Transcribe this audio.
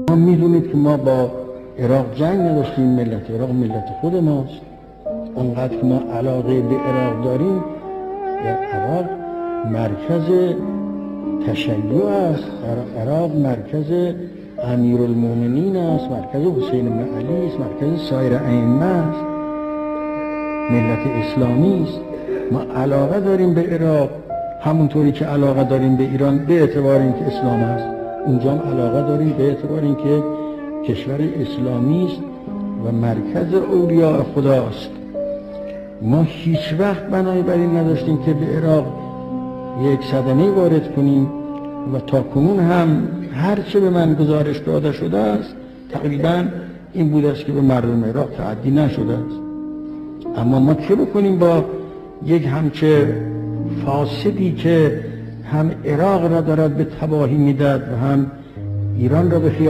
ما میدونید که ما با عراق جنگ نداشتیم. ملت عراق ملت خود ماست. اونقدر که ما علاقه به عراق داریم، عراق مرکز تشیع است، عراق مرکز امیرالمومنین است، مرکز حسین بن علی است، مرکز سایر ائمه است، ملت اسلامی است. ما علاقه داریم به عراق همونطوری که علاقه داریم به ایران به اعتبار اینکه اسلام است. اونجا هم علاقه داریم به اعتبار اینکه کشور اسلامی است و مرکز اولیاء خداست. ما هیچ وقت بنای بر این نداشتیم که به عراق یک صدمه وارد کنیم و تا کنون هم هر چه به من گزارش داده شده است تقریبا این بوده است که به مردم عراق تعدی نشده است. اما ما چه بکنیم با یک همچه فاسدی که هم عراق را دارد به تباهی میدهد و هم ایران را به